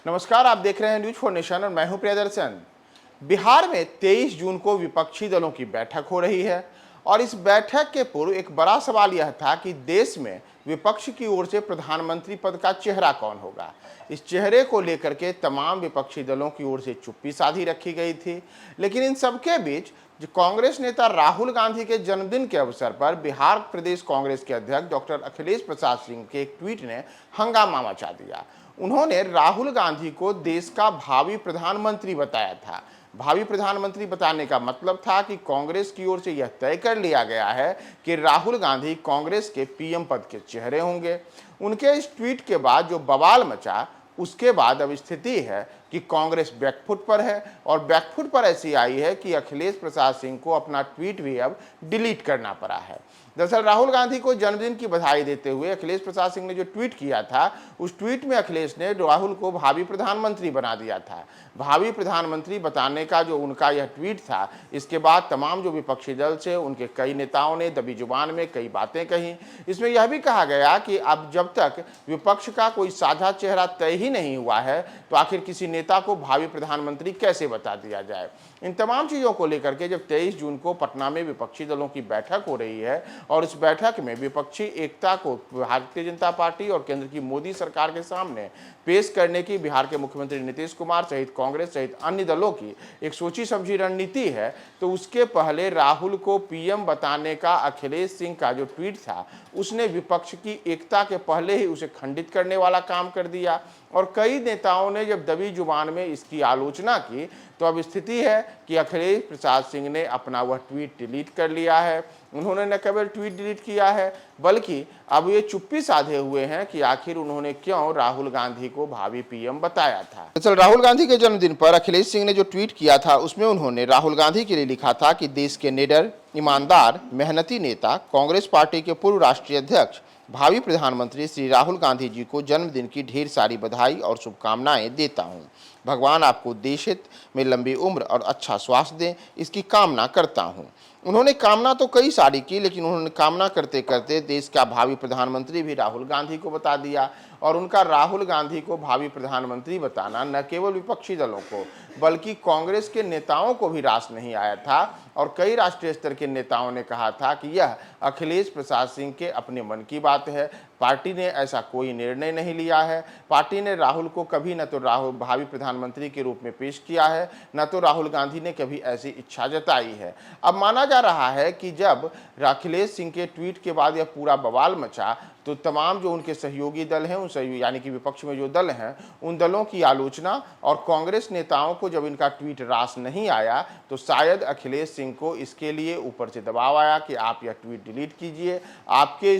नमस्कार, आप देख रहे हैं न्यूज फॉर नेशन और मैं हूं प्रियदर्शन। बिहार में 23 जून को विपक्षी दलों की बैठक हो रही है और इस बैठक के पूर्व एक बड़ा सवाल यह था कि देश में विपक्ष की ओर से प्रधानमंत्री पद का चेहरा कौन होगा। इस चेहरे को लेकर के तमाम विपक्षी दलों की ओर से चुप्पी साधी रखी गई थी, लेकिन इन सबके बीच जो कांग्रेस नेता राहुल गांधी के जन्मदिन के अवसर पर बिहार प्रदेश कांग्रेस के अध्यक्ष डॉक्टर अखिलेश प्रसाद सिंह के एक ट्वीट ने हंगामा मचा दिया। उन्होंने राहुल गांधी को देश का भावी प्रधानमंत्री बताया था। भावी प्रधानमंत्री बताने का मतलब था कि कांग्रेस की ओर से यह तय कर लिया गया है कि राहुल गांधी कांग्रेस के पीएम पद के चेहरे होंगे। उनके इस ट्वीट के बाद जो बवाल मचा, उसके बाद अब स्थिति है कि कांग्रेस बैकफुट पर है और बैकफुट पर ऐसी आई है कि अखिलेश प्रसाद सिंह को अपना ट्वीट भी अब डिलीट करना पड़ा है। दरअसल राहुल गांधी को जन्मदिन की बधाई देते हुए अखिलेश प्रसाद सिंह ने जो ट्वीट किया था, उस ट्वीट में अखिलेश ने राहुल को भावी प्रधानमंत्री बना दिया था। भावी प्रधानमंत्री बताने का जो उनका यह ट्वीट था, इसके बाद तमाम जो विपक्षी दल से उनके कई नेताओं ने दबी जुबान में कई बातें कही। इसमें यह भी कहा गया कि अब जब तक विपक्ष का कोई साझा चेहरा तय ही नहीं हुआ है, तो आखिर किसी नेता को भावी प्रधानमंत्री कैसे बता दिया जाए। इन तमाम चीजों को लेकर के जब 23 जून को पटना में विपक्षी दलों की बैठक हो रही है और इस बैठक में विपक्षी एकता को भारतीय जनता पार्टी और केंद्र की मोदी सरकार के सामने पेश करने की बिहार के मुख्यमंत्री नीतीश कुमार सहित कांग्रेस सहित अन्य दलों की एक सोची समझी रणनीति है, तो उसके पहले राहुल को पीएम बताने का अखिलेश सिंह का जो ट्वीट था, उसने विपक्ष की एकता के पहले ही उसे खंडित करने वाला काम कर दिया। और कई नेताओं ने जब दबी जुबान में इसकी आलोचना की, तो अब स्थिति है कि अखिलेश प्रसाद सिंह ने अपना वह ट्वीट डिलीट कर लिया है। उन्होंने न केवल ट्वीट डिलीट किया है, बल्कि अब ये चुप्पी साधे हुए हैं कि आखिर उन्होंने क्यों राहुल गांधी को भावी पीएम बताया था। दरअसल राहुल गांधी के जन्मदिन पर अखिलेश सिंह ने जो ट्वीट किया था, उसमें उन्होंने राहुल गांधी के लिए लिखा था कि देश के निडर, ईमानदार, मेहनती नेता, कांग्रेस पार्टी के पूर्व राष्ट्रीय अध्यक्ष, भावी प्रधानमंत्री श्री राहुल गांधी जी को जन्मदिन की ढेर सारी बधाई और शुभकामनाएं देता हूं। भगवान आपको देश हित में लंबी उम्र और अच्छा स्वास्थ्य दें, इसकी कामना करता हूं। उन्होंने कामना तो कई सारी की, लेकिन उन्होंने कामना करते करते देश का भावी प्रधानमंत्री भी राहुल गांधी को बता दिया। और उनका राहुल गांधी को भावी प्रधानमंत्री बताना न केवल विपक्षी दलों को, बल्कि कांग्रेस के नेताओं को भी रास नहीं आया था। और कई राष्ट्रीय स्तर के नेताओं ने कहा था कि यह अखिलेश प्रसाद सिंह के अपने मन की बात है, पार्टी ने ऐसा कोई निर्णय नहीं लिया है। पार्टी ने राहुल को कभी न तो राहुल भावी प्रधानमंत्री के रूप में पेश किया है, न तो राहुल गांधी ने कभी ऐसी इच्छा जताई है। अब माना जा रहा है कि जब अखिलेश सिंह के ट्वीट के बाद यह पूरा बवाल मचा, तो तमाम जो उनके सहयोगी दल हैं, उन सहयोगी यानी कि विपक्ष में जो दल हैं, उन दलों की आलोचना और कांग्रेस नेताओं को जब इनका ट्वीट रास नहीं आया, तो शायद अखिलेश सिंह को इसके लिए ऊपर से दबाव आया कि आप यह ट्वीट डिलीट कीजिए। आपके